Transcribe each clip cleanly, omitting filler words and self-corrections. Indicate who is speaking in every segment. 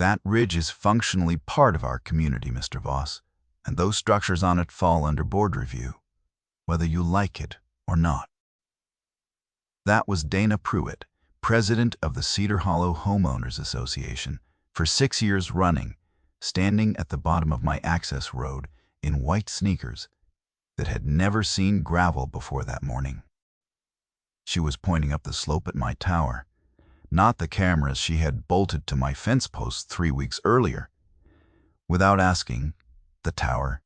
Speaker 1: That ridge is functionally part of our community, Mr. Voss, and those structures on it fall under board review, whether you like it or not. That was Dana Pruitt, president of the Cedar Hollow Homeowners Association, for 6 years running, standing at the bottom of my access road in white sneakers that had never seen gravel before that morning. She was pointing up the slope at my tower, not the cameras she had bolted to my fence posts 3 weeks earlier. Without asking, the tower.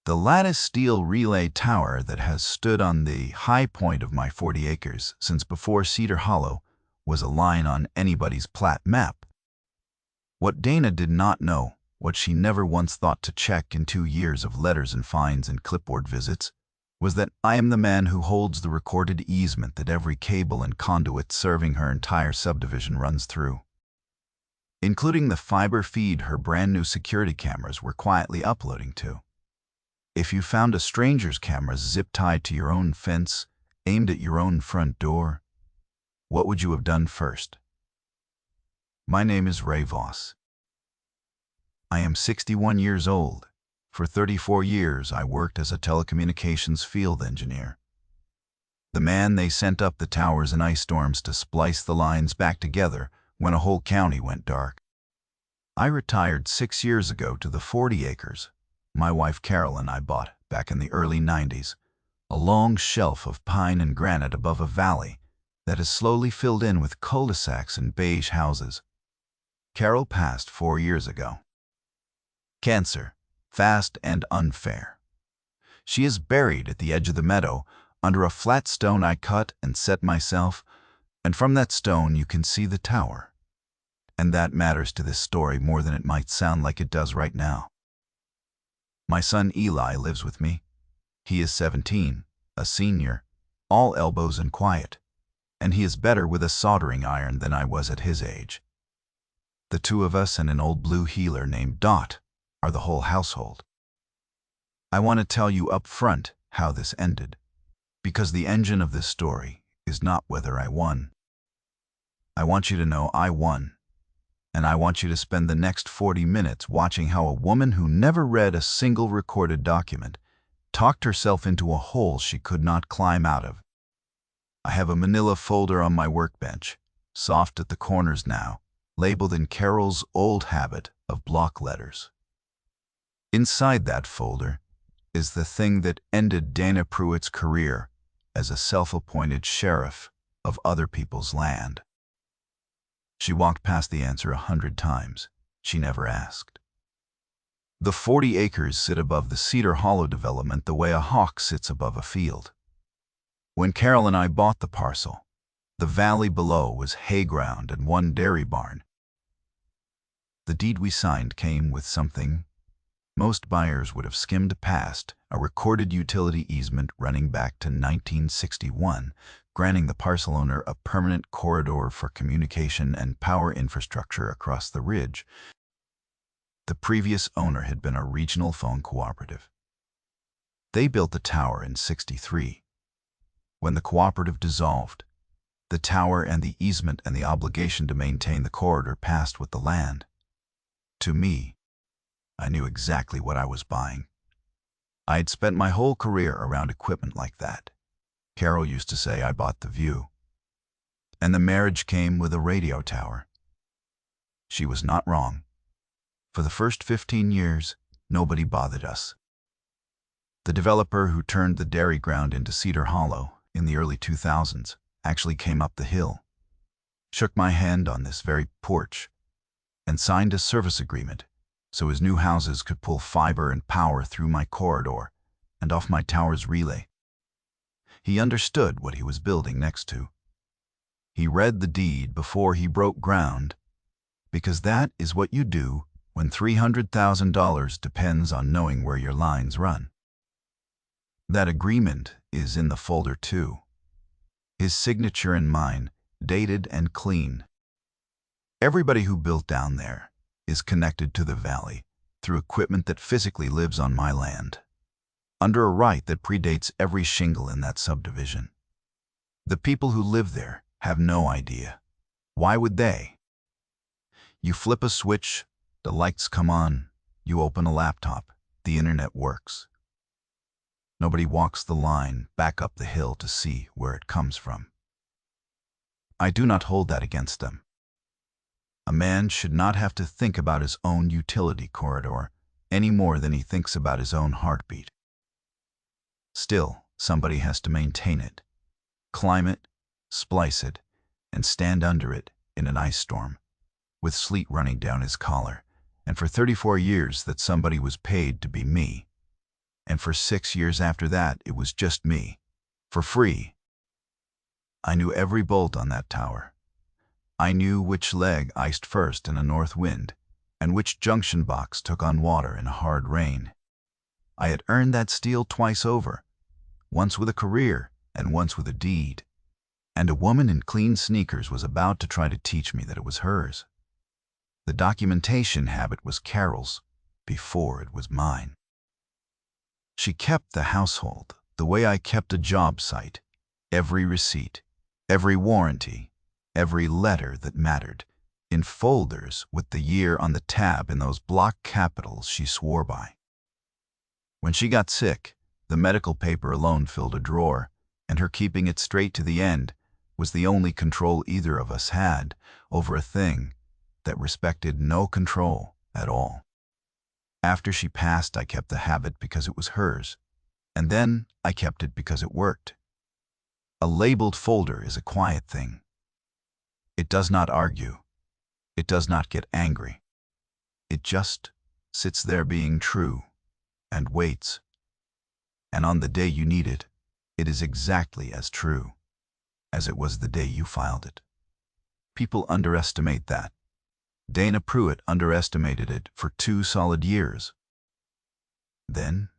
Speaker 1: The lattice steel relay tower that has stood on the high point of my 40 acres since before Cedar Hollow was a line on anybody's plat map. What Dana did not know, what she never once thought to check in 2 years of letters and fines and clipboard visits, was that I am the man who holds the recorded easement that every cable and conduit serving her entire subdivision runs through, including the fiber feed her brand new security cameras were quietly uploading to. If you found a stranger's cameras zip-tied to your own fence, aimed at your own front door, what would you have done first? My name is Ray Voss. I am 61 years old. For 34 years, I worked as a telecommunications field engineer. The man they sent up the towers in ice storms to splice the lines back together when a whole county went dark. I retired 6 years ago to the 40 acres my wife Carol and I bought back in the early 90s, a long shelf of pine and granite above a valley that is slowly filled in with cul-de-sacs and beige houses. Carol passed 4 years ago. Cancer, fast and unfair. She is buried at the edge of the meadow under a flat stone I cut and set myself, and from that stone you can see the tower. And that matters to this story more than it might sound like it does right now. My son Eli lives with me. He is 17, a senior, all elbows and quiet, and he is better with a soldering iron than I was at his age. The two of us and an old blue heeler named Dot are the whole household. I want to tell you up front how this ended, because the engine of this story is not whether I won. I want you to know I won. And I want you to spend the next 40 minutes watching how a woman who never read a single recorded document talked herself into a hole she could not climb out of. I have a manila folder on my workbench, soft at the corners now, labeled in Carol's old habit of block letters. Inside that folder is the thing that ended Dana Pruitt's career as a self-appointed sheriff of other people's land. She walked past the answer 100 times. She never asked. The 40 acres sit above the Cedar Hollow development the way a hawk sits above a field. When Carol and I bought the parcel, the valley below was hay ground and one dairy barn. The deed we signed came with something most buyers would have skimmed past, a recorded utility easement running back to 1961, granting the parcel owner a permanent corridor for communication and power infrastructure across the ridge. The previous owner had been a regional phone cooperative. They built the tower in '63. When the cooperative dissolved, the tower and the easement and the obligation to maintain the corridor passed with the land. To me, I knew exactly what I was buying. I had spent my whole career around equipment like that. Carol used to say I bought the view. And the marriage came with a radio tower. She was not wrong. For the first 15 years, nobody bothered us. The developer who turned the dairy ground into Cedar Hollow in the early 2000s actually came up the hill, shook my hand on this very porch, and signed a service agreement so his new houses could pull fiber and power through my corridor and off my tower's relay. He understood what he was building next to. He read the deed before he broke ground, because that is what you do when $300,000 depends on knowing where your lines run. That agreement is in the folder too. His signature and mine, dated and clean. Everybody who built down there is connected to the valley through equipment that physically lives on my land, under a right that predates every shingle in that subdivision. The people who live there have no idea. Why would they? You flip a switch, the lights come on. You open a laptop, the internet works. Nobody walks the line back up the hill to see where it comes from. I do not hold that against them. A man should not have to think about his own utility corridor any more than he thinks about his own heartbeat. Still, somebody has to maintain it, climb it, splice it, and stand under it in an ice storm, with sleet running down his collar. And for 34 years that somebody was paid to be me. And for 6 years after that, it was just me, for free. I knew every bolt on that tower. I knew which leg iced first in a north wind, and which junction box took on water in a hard rain. I had earned that steel twice over, once with a career and once with a deed. And a woman in clean sneakers was about to try to teach me that it was hers. The documentation habit was Carol's before it was mine. She kept the household the way I kept a job site, every receipt, every warranty, every letter that mattered, in folders with the year on the tab in those block capitals she swore by. When she got sick, the medical paper alone filled a drawer, and her keeping it straight to the end was the only control either of us had over a thing that respected no control at all. After she passed, I kept the habit because it was hers, and then I kept it because it worked. A labeled folder is a quiet thing. It does not argue. It does not get angry. It just sits there being true and waits. And on the day you need it, it is exactly as true as it was the day you filed it. People underestimate that. Dana Pruitt underestimated it for 2 solid years. Then,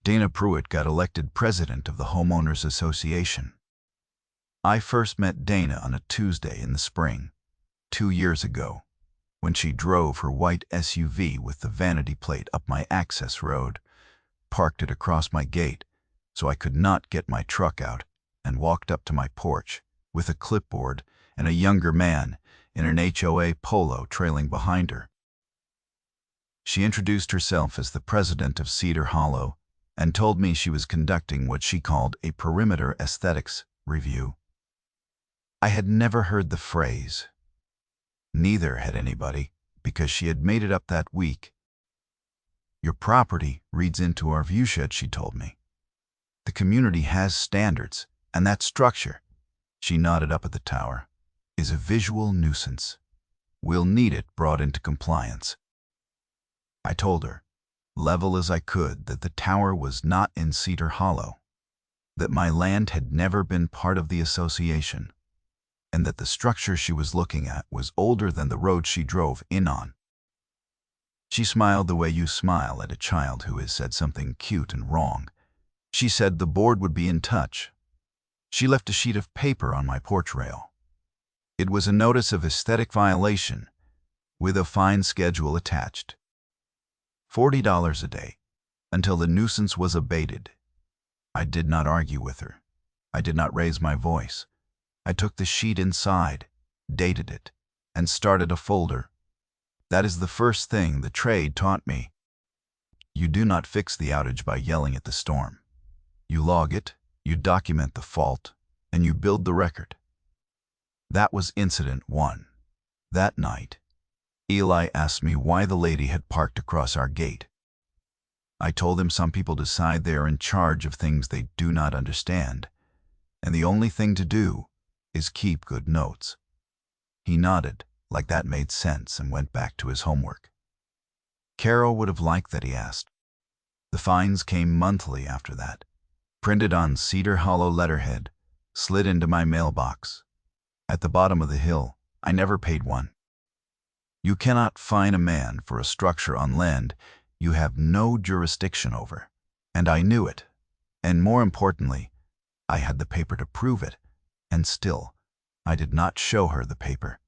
Speaker 1: Dana Pruitt got elected president of the Homeowners Association. I first met Dana on a Tuesday in the spring, 2 years ago, when she drove her white SUV with the vanity plate up my access road, parked it across my gate so I could not get my truck out, and walked up to my porch with a clipboard and a younger man in an HOA polo trailing behind her. She introduced herself as the president of Cedar Hollow and told me she was conducting what she called a perimeter aesthetics review. I had never heard the phrase. Neither had anybody, because she had made it up that week. Your property reads into our viewshed, she told me. The community has standards, and that structure, she nodded up at the tower, is a visual nuisance. We'll need it brought into compliance. I told her, level as I could, that the tower was not in Cedar Hollow, that my land had never been part of the association, and that the structure she was looking at was older than the road she drove in on. She smiled the way you smile at a child who has said something cute and wrong. She said the board would be in touch. She left a sheet of paper on my porch rail. It was a notice of aesthetic violation with a fine schedule attached. $40 a day until the nuisance was abated. I did not argue with her. I did not raise my voice. I took the sheet inside, dated it, and started a folder. That is the first thing the trade taught me. You do not fix the outage by yelling at the storm. You log it, you document the fault, and you build the record. That was incident 1. That night, Eli asked me why the lady had parked across our gate. I told him some people decide they are in charge of things they do not understand, and the only thing to do is keep good notes. He nodded, like that made sense, and went back to his homework. Carol would have liked that, he asked. The fines came monthly after that, printed on Cedar Hollow letterhead, slid into my mailbox. At the bottom of the hill, I never paid one. You cannot fine a man for a structure on land you have no jurisdiction over, and I knew it, and more importantly, I had the paper to prove it, and still, I did not show her the paper.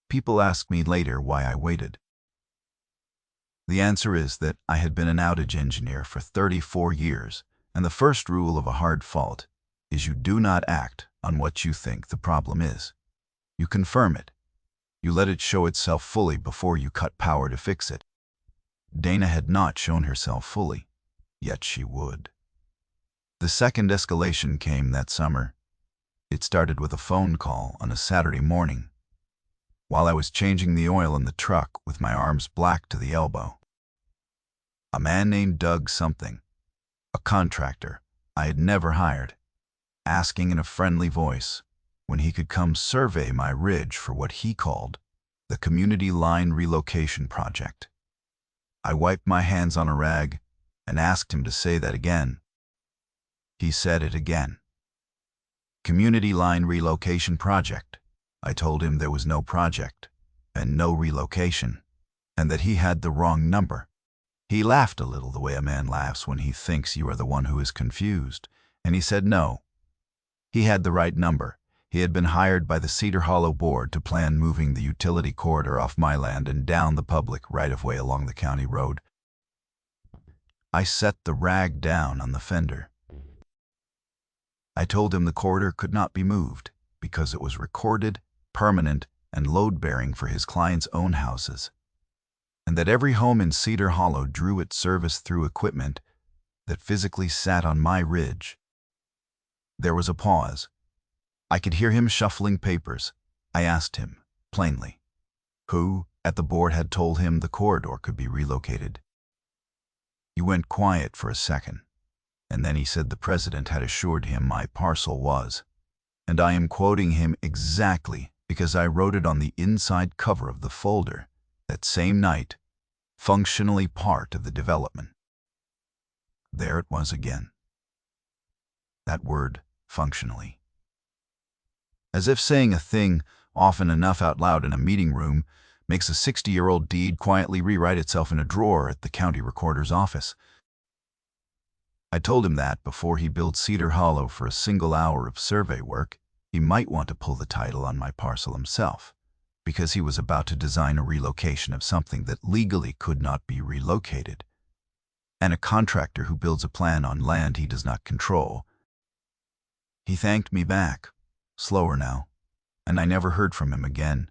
Speaker 1: People asked me later why I waited. The answer is that I had been an outage engineer for 34 years, and the first rule of a hard fault is you do not act on what you think the problem is. You confirm it. You let it show itself fully before you cut power to fix it. Dana had not shown herself fully, yet she would. The second escalation came that summer. It started with a phone call on a Saturday morning, while I was changing the oil in the truck with my arms black to the elbow. A man named Doug something, a contractor I had never hired, asking in a friendly voice when he could come survey my ridge for what he called the Community Line Relocation Project. I wiped my hands on a rag and asked him to say that again. He said it again. Community Line Relocation Project. I told him there was no project and no relocation, and that he had the wrong number. He laughed a little the way a man laughs when he thinks you are the one who is confused, and he said no. He had the right number. He had been hired by the Cedar Hollow Board to plan moving the utility corridor off my land and down the public right-of-way along the county road. I set the rag down on the fender. I told him the corridor could not be moved because it was recorded, permanent, and load-bearing for his clients' own houses, and that every home in Cedar Hollow drew its service through equipment that physically sat on my ridge. There was a pause. I could hear him shuffling papers. I asked him, plainly, who at the board had told him the corridor could be relocated. He went quiet for a second, and then he said the president had assured him my parcel was, and I am quoting him exactly because I wrote it on the inside cover of the folder that same night, functionally part of the development. There it was again. That word, functionally. As if saying a thing often enough out loud in a meeting room makes a 60-year-old deed quietly rewrite itself in a drawer at the county recorder's office. I told him that before he built Cedar Hollow for a single hour of survey work, he might want to pull the title on my parcel himself, because he was about to design a relocation of something that legally could not be relocated. And a contractor who builds a plan on land he does not control. He thanked me back, slower now, and I never heard from him again.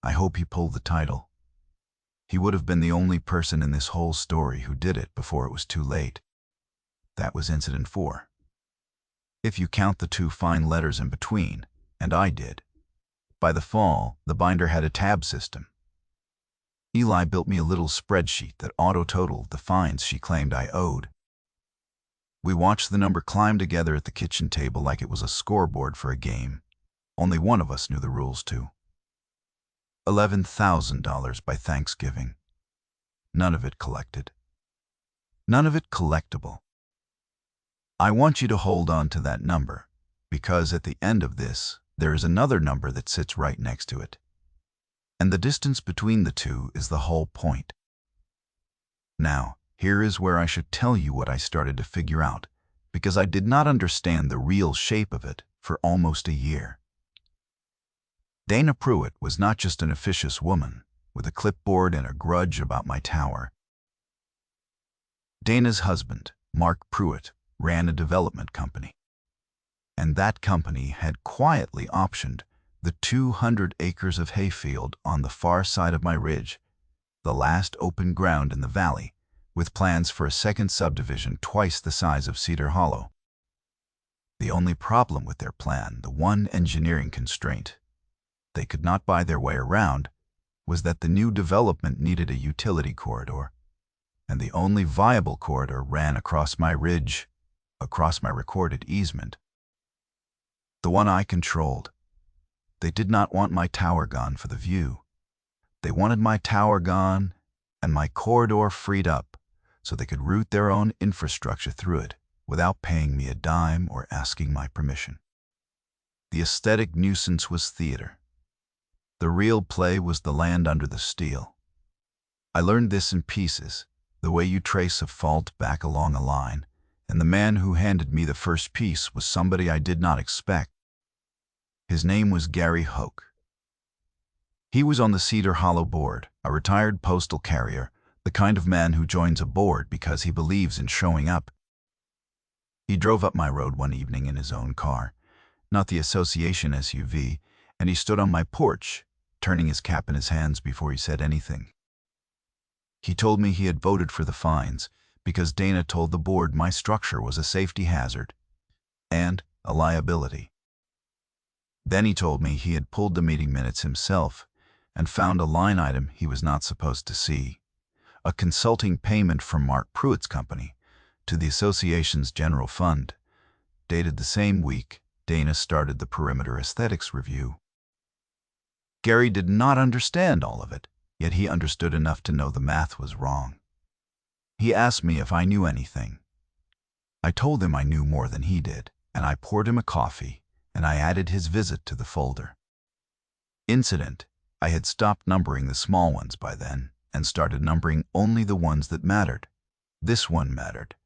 Speaker 1: I hope he pulled the title. He would have been the only person in this whole story who did it before it was too late. That was incident 4. If you count the 2 fine letters in between, and I did. By the fall, the binder had a tab system. Eli built me a little spreadsheet that auto-totaled the fines she claimed I owed. We watched the number climb together at the kitchen table like it was a scoreboard for a game. Only one of us knew the rules too. $11,000 by Thanksgiving. None of it collected. None of it collectible. I want you to hold on to that number, because at the end of this, there is another number that sits right next to it. And the distance between the two is the whole point. Now, here is where I should tell you what I started to figure out, because I did not understand the real shape of it for almost a year. Dana Pruitt was not just an officious woman with a clipboard and a grudge about my tower. Dana's husband, Mark Pruitt, ran a development company, and that company had quietly optioned the 200 acres of hayfield on the far side of my ridge, the last open ground in the valley, with plans for a second subdivision twice the size of Cedar Hollow. The only problem with their plan, the one engineering constraint they could not buy their way around, was that the new development needed a utility corridor, and the only viable corridor ran across my ridge, across my recorded easement. The one I controlled. They did not want my tower gone for the view. They wanted my tower gone and my corridor freed up so they could route their own infrastructure through it without paying me a dime or asking my permission. The aesthetic nuisance was theater. The real play was the land under the steel. I learned this in pieces, the way you trace a fault back along a line, and the man who handed me the first piece was somebody I did not expect. His name was Gary Hoke. He was on the Cedar Hollow board, a retired postal carrier, the kind of man who joins a board because he believes in showing up. He drove up my road one evening in his own car, not the association SUV, and he stood on my porch, turning his cap in his hands before he said anything. He told me he had voted for the fines because Dana told the board my structure was a safety hazard and a liability. Then he told me he had pulled the meeting minutes himself and found a line item he was not supposed to see, a consulting payment from Mark Pruitt's company to the association's general fund, dated the same week Dana started the perimeter aesthetics review. Gary did not understand all of it, yet he understood enough to know the math was wrong. He asked me if I knew anything. I told him I knew more than he did, and I poured him a coffee, and I added his visit to the folder. Incident: I had stopped numbering the small ones by then and started numbering only the ones that mattered. This one mattered.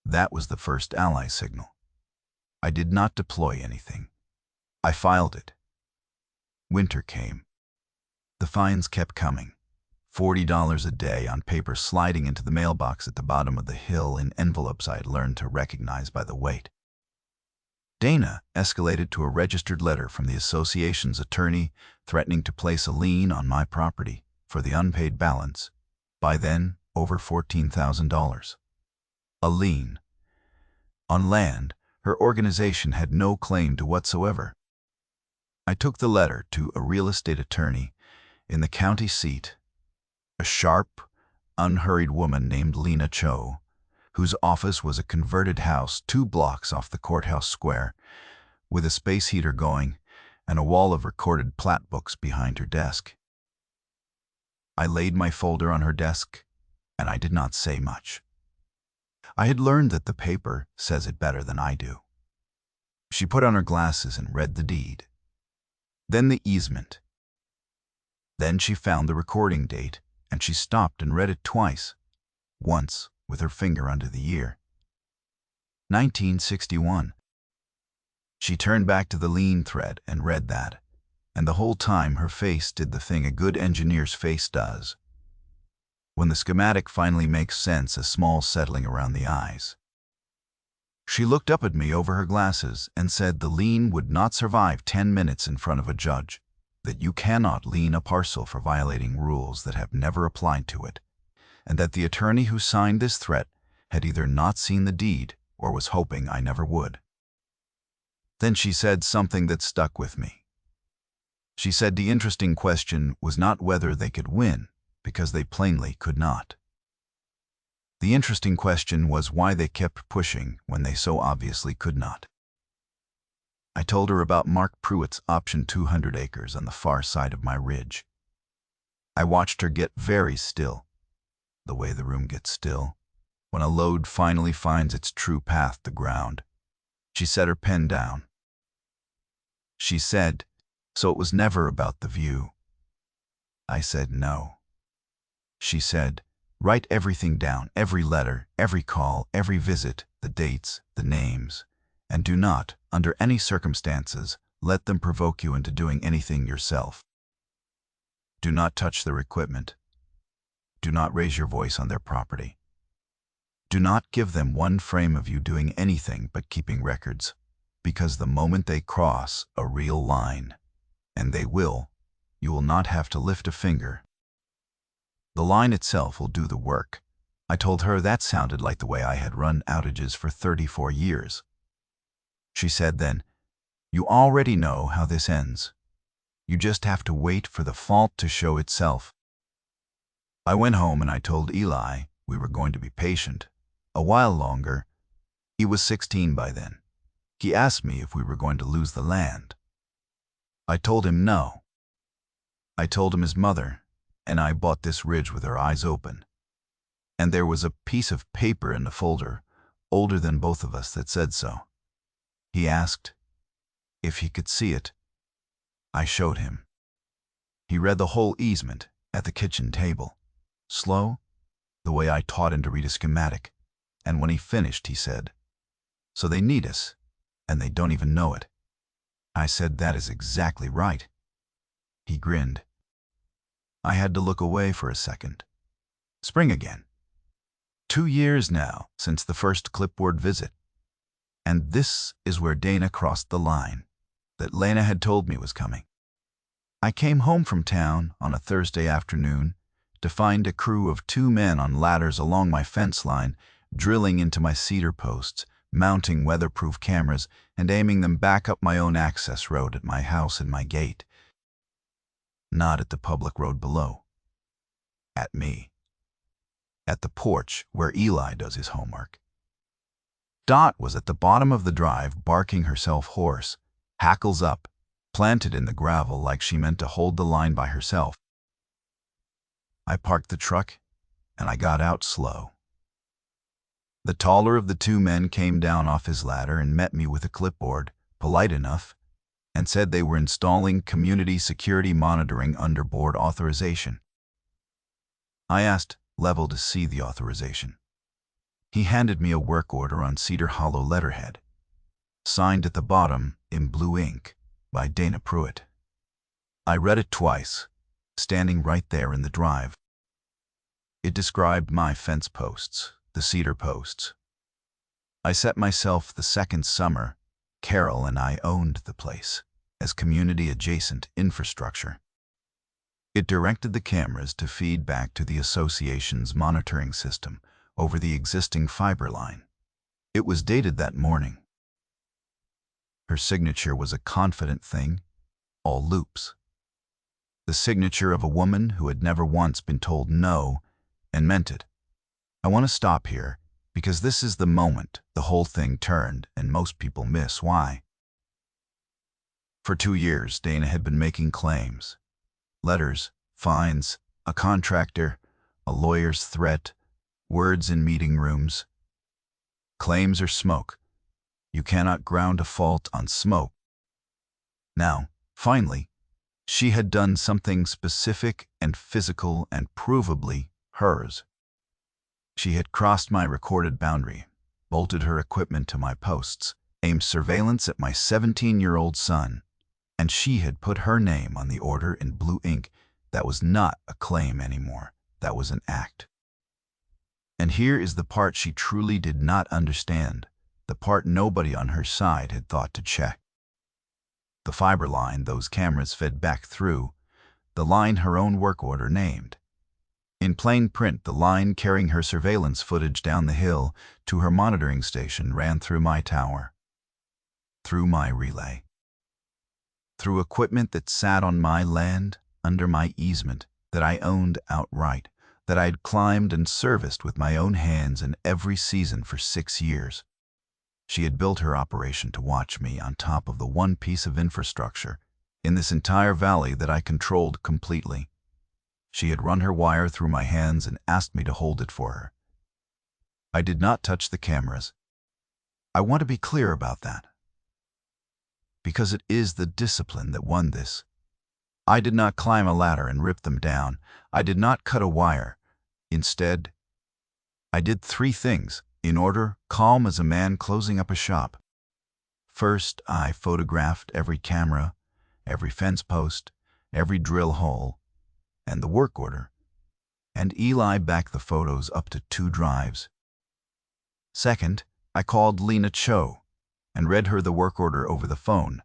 Speaker 1: That was the first ally signal. I did not deploy anything. I filed it. Winter came. The fines kept coming. $40 a day on paper sliding into the mailbox at the bottom of the hill in envelopes I had learned to recognize by the weight. Dana escalated to a registered letter from the association's attorney threatening to place a lien on my property for the unpaid balance, by then over $14,000. A lien on land her organization had no claim to whatsoever. I took the letter to a real estate attorney in the county seat, a sharp, unhurried woman named Lena Cho, whose office was a converted house 2 blocks off the courthouse square, with a space heater going and a wall of recorded plat books behind her desk. I laid my folder on her desk, and I did not say much. I had learned that the paper says it better than I do. She put on her glasses and read the deed. Then the easement. Then she found the recording date, and she stopped and read it twice, once with her finger under the year. 1961. She turned back to the lien thread and read that, and the whole time her face did the thing a good engineer's face does. When the schematic finally makes sense, a small settling around the eyes. She looked up at me over her glasses and said the lien would not survive 10 minutes in front of a judge, that you cannot lien a parcel for violating rules that have never applied to it, and that the attorney who signed this threat had either not seen the deed or was hoping I never would. Then she said something that stuck with me. She said the interesting question was not whether they could win, because they plainly could not. The interesting question was why they kept pushing when they so obviously could not. I told her about Mark Pruitt's option 200 acres on the far side of my ridge. I watched her get very still, the way the room gets still when a load finally finds its true path to ground. She set her pen down. She said, "So it was never about the view." I said no. She said, "Write everything down, every letter, every call, every visit, the dates, the names, and do not, under any circumstances, let them provoke you into doing anything yourself. Do not touch their equipment. Do not raise your voice on their property. Do not give them one frame of you doing anything but keeping records, because the moment they cross a real line, and they will, you will not have to lift a finger. The line itself will do the work." I told her that sounded like the way I had run outages for 34 years. She said then, "You already know how this ends. You just have to wait for the fault to show itself." I went home and I told Eli we were going to be patient, a while longer. He was 16 by then. He asked me if we were going to lose the land. I told him no. I told him his mother and I bought this ridge with our eyes open. And there was a piece of paper in the folder, older than both of us, that said so. He asked if he could see it. I showed him. He read the whole easement at the kitchen table, slow, the way I taught him to read a schematic, and when he finished he said, "So they need us, and they don't even know it." I said, "That is exactly right." He grinned. I had to look away for a second. Spring again. 2 years now since the first clipboard visit. And this is where Dana crossed the line that Lena had told me was coming. I came home from town on a Thursday afternoon to find a crew of 2 men on ladders along my fence line, drilling into my cedar posts, mounting weatherproof cameras, and aiming them back up my own access road at my house and my gate. Not at the public road below. At me. At the porch where Eli does his homework. Dot was at the bottom of the drive, barking herself hoarse, hackles up, planted in the gravel like she meant to hold the line by herself. I parked the truck, and I got out slow. The taller of the 2 men came down off his ladder and met me with a clipboard, polite enough, and said they were installing community security monitoring under board authorization. I asked Level to see the authorization. He handed me a work order on Cedar Hollow letterhead, signed at the bottom in blue ink by Dana Pruitt. I read it twice, standing right there in the drive. It described my fence posts, the cedar posts. I set myself the second summer. Carol and I owned the place as community-adjacent infrastructure. It directed the cameras to feed back to the association's monitoring system over the existing fiber line. It was dated that morning. Her signature was a confident thing, all loops. The signature of a woman who had never once been told no and meant it. I want to stop here because this is the moment the whole thing turned and most people miss why. For 2 years, Dana had been making claims. Letters, fines, a contractor, a lawyer's threat, words in meeting rooms. Claims are smoke. You cannot ground a fault on smoke. Now, finally, she had done something specific and physical and provably hers. She had crossed my recorded boundary, bolted her equipment to my posts, aimed surveillance at my 17-year-old son, and she had put her name on the order in blue ink. That was not a claim anymore. That was an act. And here is the part she truly did not understand, the part nobody on her side had thought to check. The fiber line those cameras fed back through, the line her own work order named. In plain print, the line carrying her surveillance footage down the hill to her monitoring station ran through my tower, through my relay, through equipment that sat on my land, under my easement, that I owned outright, that I had climbed and serviced with my own hands in every season for 6 years. She had built her operation to watch me on top of the one piece of infrastructure in this entire valley that I controlled completely. She had run her wire through my hands and asked me to hold it for her. I did not touch the cameras. I want to be clear about that, because it is the discipline that won this. I did not climb a ladder and rip them down. I did not cut a wire. Instead, I did 3 things, in order, calm as a man closing up a shop. First, I photographed every camera, every fence post, every drill hole, and the work order, and Eli backed the photos up to 2 drives. Second, I called Lena Cho and read her the work order over the phone,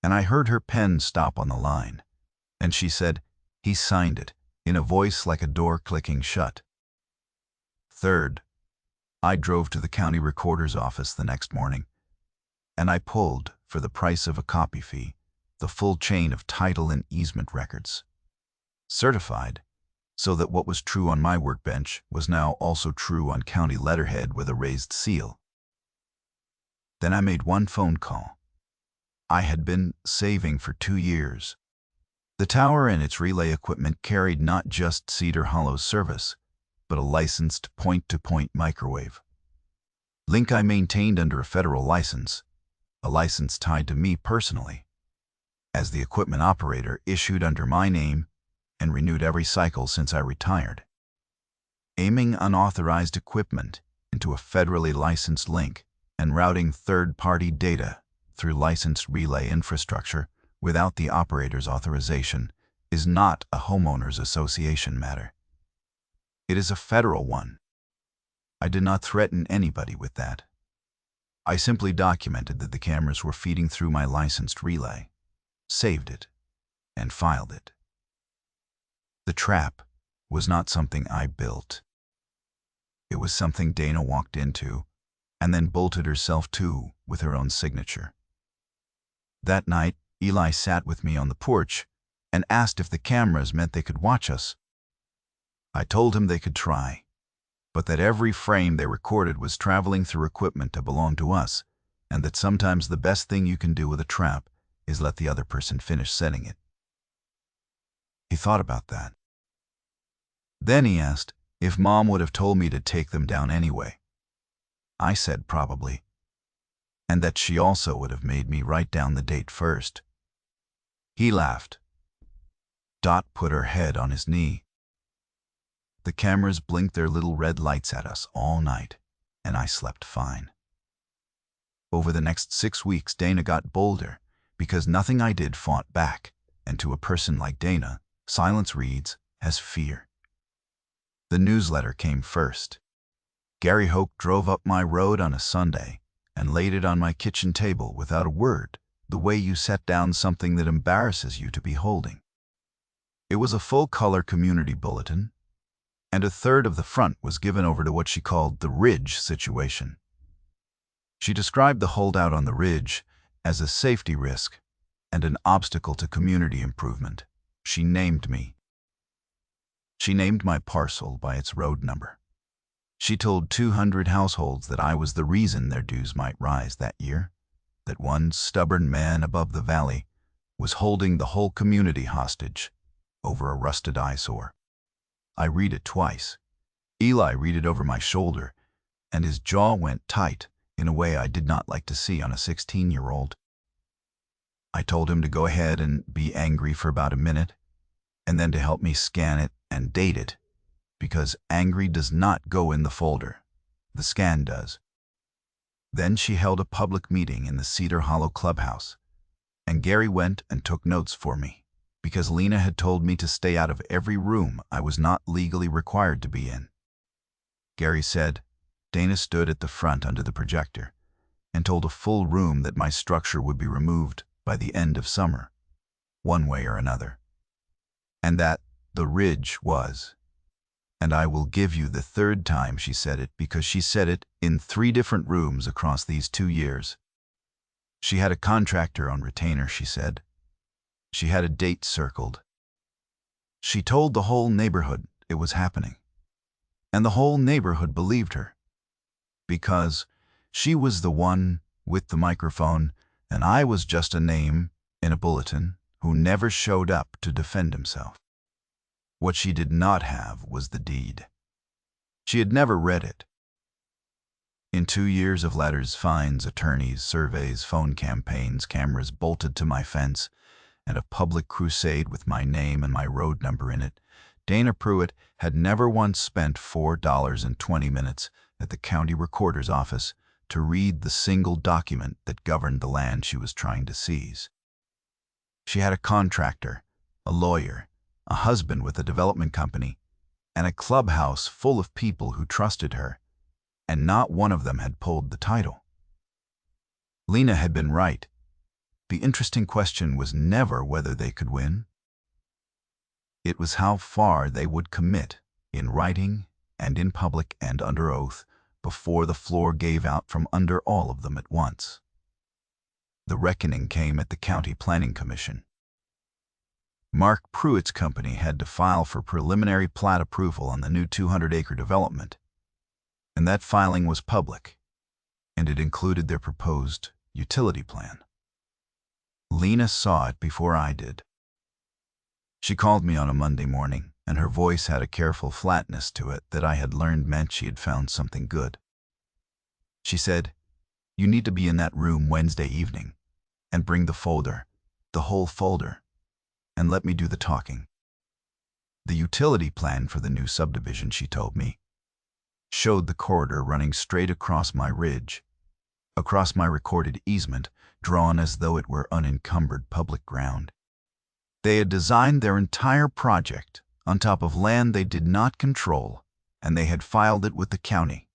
Speaker 1: and I heard her pen stop on the line, and she said, "He signed it," in a voice like a door clicking shut. Third, I drove to the county recorder's office the next morning, and I pulled, for the price of a copy fee, the full chain of title and easement records, certified, so that what was true on my workbench was now also true on county letterhead with a raised seal. Then I made one phone call. I had been saving for 2 years. The tower and its relay equipment carried not just Cedar Hollow's service, but a licensed point-to-point microwave. Link I maintained under a federal license, a license tied to me personally, as the equipment operator issued under my name and renewed every cycle since I retired. Aiming unauthorized equipment into a federally licensed link and routing third-party data through licensed relay infrastructure without the operator's authorization is not a homeowners association matter. It is a federal one. I did not threaten anybody with that. I simply documented that the cameras were feeding through my licensed relay, saved it, and filed it. The trap was not something I built. It was something Dana walked into and then bolted herself to with her own signature. That night, Eli sat with me on the porch and asked if the cameras meant they could watch us. I told him they could try, but that every frame they recorded was traveling through equipment to belong to us, and that sometimes the best thing you can do with a trap is let the other person finish setting it. He thought about that. Then he asked if Mom would have told me to take them down anyway. I said probably, and that she also would have made me write down the date first. He laughed. Dot put her head on his knee. The cameras blinked their little red lights at us all night, and I slept fine. Over the next 6 weeks, Dana got bolder, because nothing I did fought back, and to a person like Dana, silence reads as fear. The newsletter came first. Gary Hope drove up my road on a Sunday and laid it on my kitchen table without a word, the way you set down something that embarrasses you to be holding. It was a full-color community bulletin, and a third of the front was given over to what she called the Ridge situation. She described the holdout on the Ridge as a safety risk and an obstacle to community improvement. She named me. She named my parcel by its road number. She told 200 households that I was the reason their dues might rise that year, that one stubborn man above the valley was holding the whole community hostage over a rusted eyesore. I read it twice. Eli read it over my shoulder, and his jaw went tight in a way I did not like to see on a 16-year-old. I told him to go ahead and be angry for about a minute, and then to help me scan it and date it, because angry does not go in the folder. The scan does. Then she held a public meeting in the Cedar Hollow clubhouse, and Gary went and took notes for me, because Lena had told me to stay out of every room I was not legally required to be in. Gary said, Dana stood at the front under the projector and told a full room that my structure would be removed by the end of summer, one way or another, and that the Ridge was. And I will give you the third time she said it, because she said it in 3 different rooms across these 2 years. She had a contractor on retainer, she said. She had a date circled. She told the whole neighborhood it was happening, and the whole neighborhood believed her, because she was the one with the microphone, and I was just a name in a bulletin who never showed up to defend himself. What she did not have was the deed. She had never read it. In 2 years of letters, fines, attorneys, surveys, phone campaigns, cameras bolted to my fence, and a public crusade with my name and my road number in it, Dana Pruitt had never once spent $4.20 at the county recorder's office to read the single document that governed the land she was trying to seize. She had a contractor, a lawyer, a husband with a development company, and a clubhouse full of people who trusted her, and not one of them had pulled the title. Lena had been right. The interesting question was never whether they could win. It was how far they would commit, in writing and in public and under oath, before the floor gave out from under all of them at once. The reckoning came at the County Planning Commission. Mark Pruitt's company had to file for preliminary plat approval on the new 200-acre development, and that filing was public, and it included their proposed utility plan. Lena saw it before I did. She called me on a Monday morning, and her voice had a careful flatness to it that I had learned meant she had found something good. She said, "You need to be in that room Wednesday evening, and bring the folder, the whole folder, and let me do the talking." The utility plan for the new subdivision, she told me, showed the corridor running straight across my ridge, across my recorded easement, drawn as though it were unencumbered public ground. They had designed their entire project on top of land they did not control, and they had filed it with the county,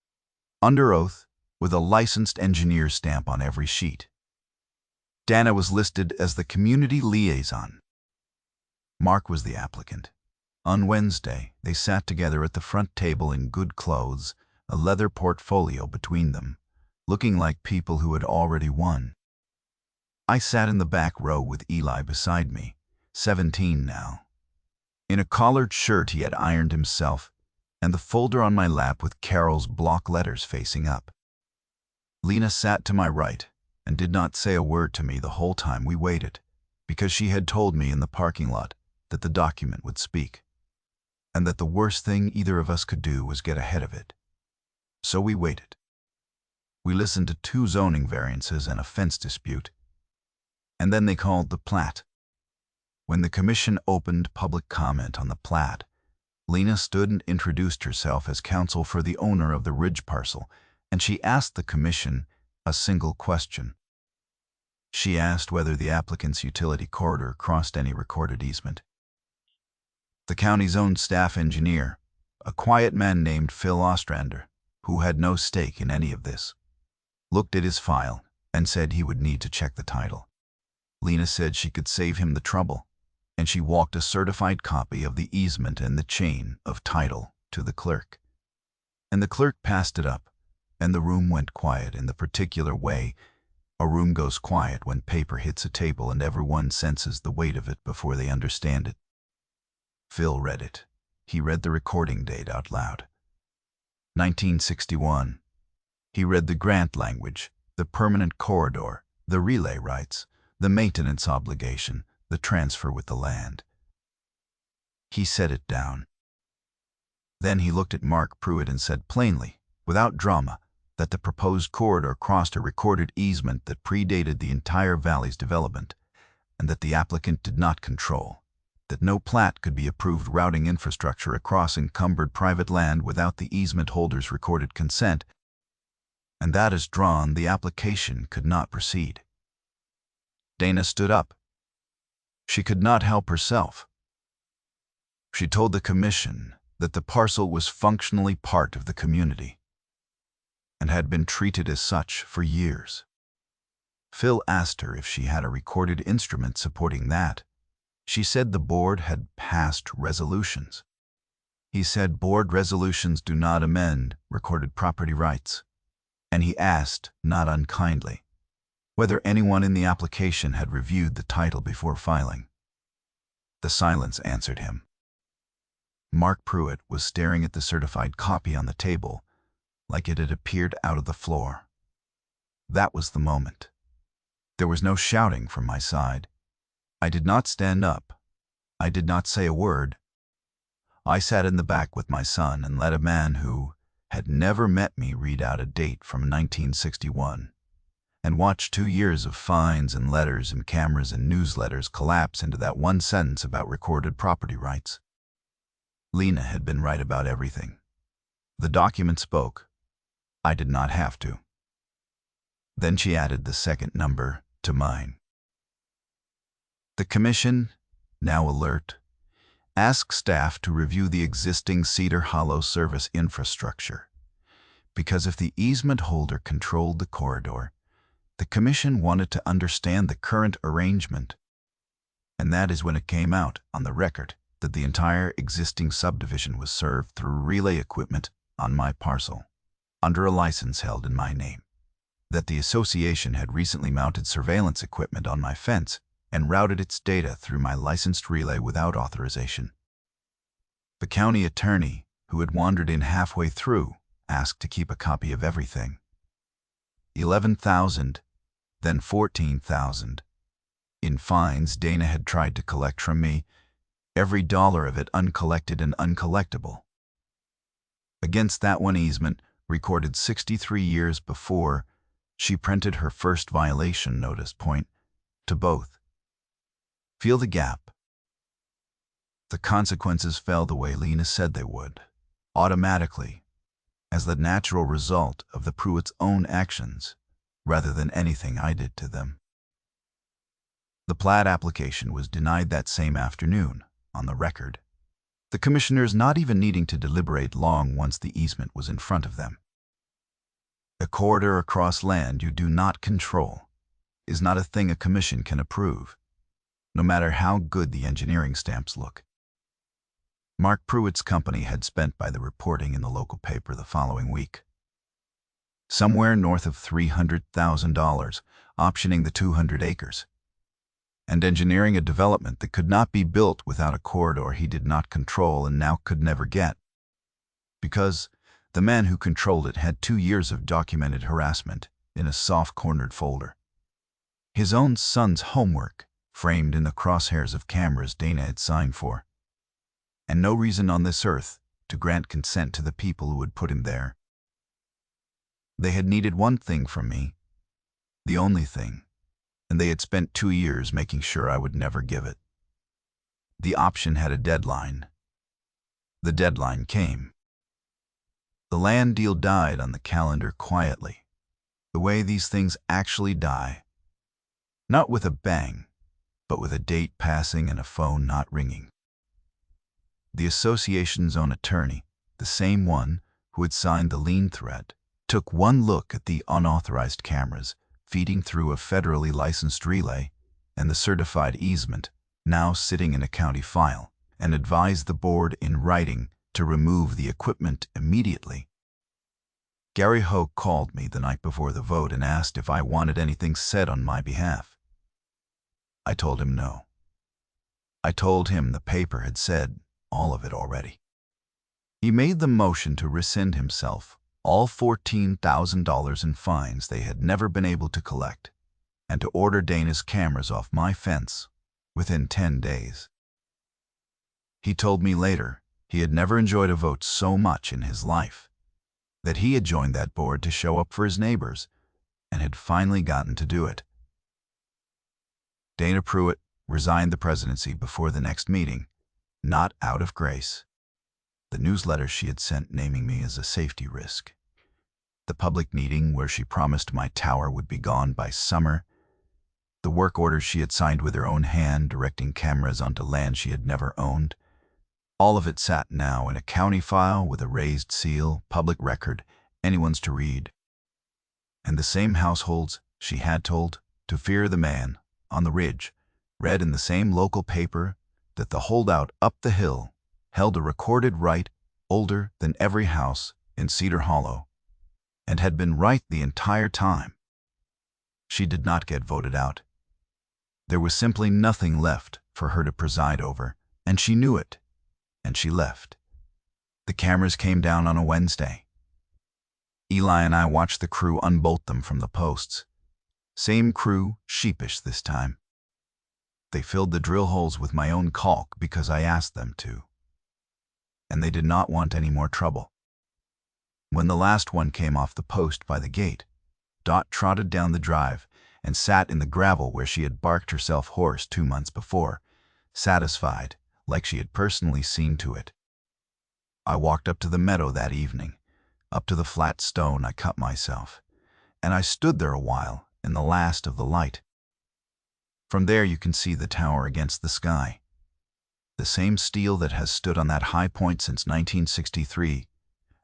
Speaker 1: under oath, with a licensed engineer stamp on every sheet. Dana was listed as the community liaison. Mark was the applicant. On Wednesday, they sat together at the front table in good clothes, a leather portfolio between them, looking like people who had already won. I sat in the back row with Eli beside me, 17 now. In a collared shirt he had ironed himself, and the folder on my lap with Carol's block letters facing up. Lena sat to my right and did not say a word to me the whole time we waited, because she had told me in the parking lot that the document would speak, and that the worst thing either of us could do was get ahead of it. So we waited. We listened to 2 zoning variances and a fence dispute, and then they called the plat. When the commission opened public comment on the plat, Lena stood and introduced herself as counsel for the owner of the ridge parcel, and she asked the commission a single question. She asked whether the applicant's utility corridor crossed any recorded easement. The county's own staff engineer, a quiet man named Phil Ostrander, who had no stake in any of this, looked at his file and said he would need to check the title. Lena said she could save him the trouble, and she walked a certified copy of the easement and the chain of title to the clerk. And the clerk passed it up, and the room went quiet in the particular way a room goes quiet when paper hits a table and everyone senses the weight of it before they understand it. Phil read it. He read the recording date out loud. 1961. He read the grant language, the permanent corridor, the relay rights, the maintenance obligation, the transfer with the land. He set it down. Then he looked at Mark Pruitt and said plainly, without drama, that the proposed corridor crossed a recorded easement that predated the entire valley's development, and that the applicant did not control, that no plat could be approved routing infrastructure across encumbered private land without the easement holder's recorded consent, and that as drawn, the application could not proceed. Dana stood up. She could not help herself. She told the commission that the parcel was functionally part of the community and had been treated as such for years. Phil asked her if she had a recorded instrument supporting that. She said the board had passed resolutions. He said board resolutions do not amend recorded property rights, and he asked, not unkindly, whether anyone in the application had reviewed the title before filing. The silence answered him. Mark Pruitt was staring at the certified copy on the table like it had appeared out of the floor. That was the moment. There was no shouting from my side. I did not stand up. I did not say a word. I sat in the back with my son and let a man who had never met me read out a date from 1961 and watched 2 years of fines and letters and cameras and newsletters collapse into that one sentence about recorded property rights. Lena had been right about everything. The document spoke. I did not have to. Then she added the second number to mine. The commission, now alert, asked staff to review the existing Cedar Hollow service infrastructure, because if the easement holder controlled the corridor, the commission wanted to understand the current arrangement, and that is when it came out on the record that the entire existing subdivision was served through relay equipment on my parcel, under a license held in my name, that the association had recently mounted surveillance equipment on my fence and routed its data through my licensed relay without authorization. The county attorney, who had wandered in halfway through, asked to keep a copy of everything. 11,000, then 14,000. In fines Dana had tried to collect from me, every dollar of it uncollected and uncollectible. Against that one easement, recorded 63 years before, she printed her first violation notice, point to both. Feel the gap. The consequences fell the way Lena said they would, automatically, as the natural result of the Pruitt's own actions, rather than anything I did to them. The plat application was denied that same afternoon, on the record, the commissioners not even needing to deliberate long once the easement was in front of them. A corridor across land you do not control is not a thing a commission can approve. no matter how good the engineering stamps look. Mark Pruitt's company had spent by the reporting in the local paper the following week. Somewhere north of $300,000, optioning the 200 acres, and engineering a development that could not be built without a corridor he did not control and now could never get. Because the man who controlled it had 2 years of documented harassment in a soft-cornered folder. His own son's homework, framed in the crosshairs of cameras Dana had signed for. And no reason on this earth to grant consent to the people who had put him there. They had needed one thing from me, the only thing, and they had spent 2 years making sure I would never give it. The option had a deadline. The deadline came. The land deal died on the calendar quietly, the way these things actually die. Not with a bang, but with a date passing and a phone not ringing. The association's own attorney, the same one who had signed the lien threat, took one look at the unauthorized cameras feeding through a federally licensed relay and the certified easement now sitting in a county file, and advised the board in writing to remove the equipment immediately. Gary Hogue called me the night before the vote and asked if I wanted anything said on my behalf. I told him no. I told him the paper had said all of it already. He made the motion to rescind himself all $14,000 in fines they had never been able to collect, and to order Dana's cameras off my fence within 10 days. He told me later he had never enjoyed a vote so much in his life, that he had joined that board to show up for his neighbors and had finally gotten to do it. Dana Pruitt resigned the presidency before the next meeting, not out of grace. The newsletter she had sent naming me as a safety risk. The public meeting where she promised my tower would be gone by summer. The work orders she had signed with her own hand directing cameras onto land she had never owned. All of it sat now in a county file with a raised seal, public record, anyone's to read. And the same households she had told to fear the man on the ridge read in the same local paper that the holdout up the hill held a recorded right older than every house in Cedar Hollow, and had been right the entire time. She did not get voted out. There was simply nothing left for her to preside over, and she knew it, and she left. The cameras came down on a Wednesday. Eli and I watched the crew unbolt them from the posts. Same crew, sheepish this time. They filled the drill holes with my own caulk because I asked them to. And they did not want any more trouble. When the last one came off the post by the gate, Dot trotted down the drive and sat in the gravel where she had barked herself hoarse 2 months before, satisfied, like she had personally seen to it. I walked up to the meadow that evening, up to the flat stone I cut myself, and I stood there a while in the last of the light. From there you can see the tower against the sky, the same steel that has stood on that high point since 1963,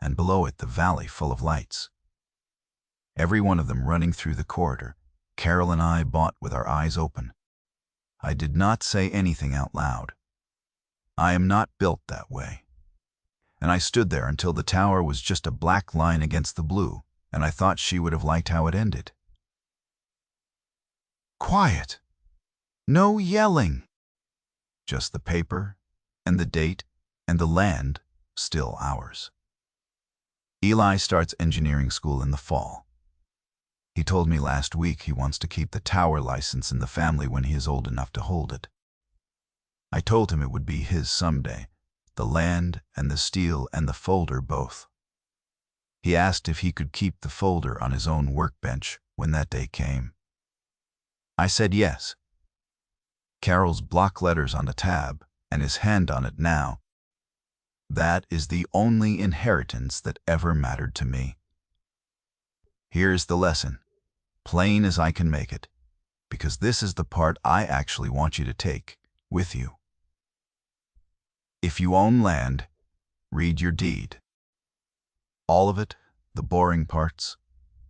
Speaker 1: and below it the valley full of lights. Every one of them running through the corridor, Carol and I bought with our eyes open. I did not say anything out loud. I am not built that way. And I stood there until the tower was just a black line against the blue, and I thought she would have liked how it ended. Quiet. No yelling. Just the paper, and the date, and the land, still ours. Eli starts engineering school in the fall. He told me last week he wants to keep the tower license in the family when he is old enough to hold it. I told him it would be his someday, the land and the steel and the folder both. He asked if he could keep the folder on his own workbench when that day came. I said yes. Carol's block letters on the tab and his hand on it now. That is the only inheritance that ever mattered to me. Here's the lesson, plain as I can make it, because this is the part I actually want you to take with you. If you own land, read your deed. All of it, the boring parts,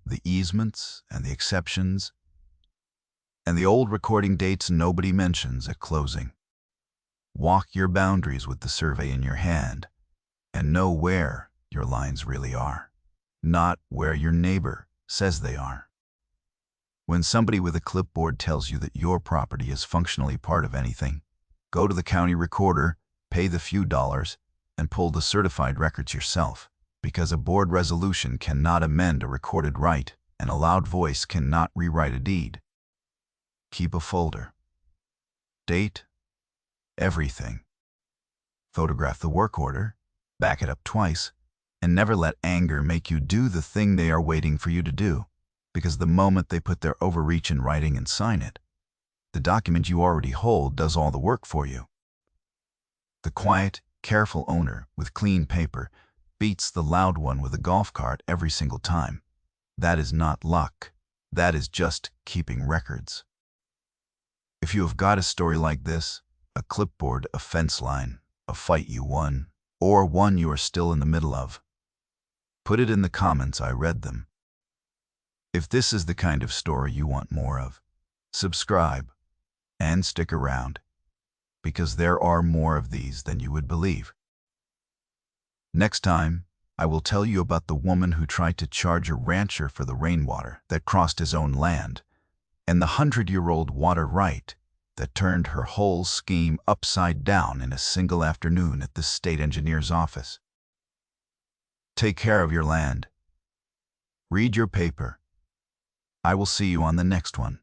Speaker 1: the easements and the exceptions. and the old recording dates nobody mentions at closing. Walk your boundaries with the survey in your hand and know where your lines really are, not where your neighbor says they are. When somebody with a clipboard tells you that your property is functionally part of anything, go to the county recorder, pay the few dollars, and pull the certified records yourself, because a board resolution cannot amend a recorded right, and a loud voice cannot rewrite a deed. Keep a folder. Date everything. Photograph the work order, back it up twice, and never let anger make you do the thing they are waiting for you to do, because the moment they put their overreach in writing and sign it, the document you already hold does all the work for you. The quiet, careful owner with clean paper beats the loud one with a golf cart every single time. That is not luck. That is just keeping records. If you have got a story like this, a clipboard, a fence line, a fight you won, or one you are still in the middle of, put it in the comments. I read them. If this is the kind of story you want more of, subscribe and stick around, because there are more of these than you would believe. Next time, I will tell you about the woman who tried to charge a rancher for the rainwater that crossed his own land, and the 100-year-old water right that turned her whole scheme upside down in a single afternoon at the state engineer's office. Take care of your land. Read your paper. I will see you on the next one.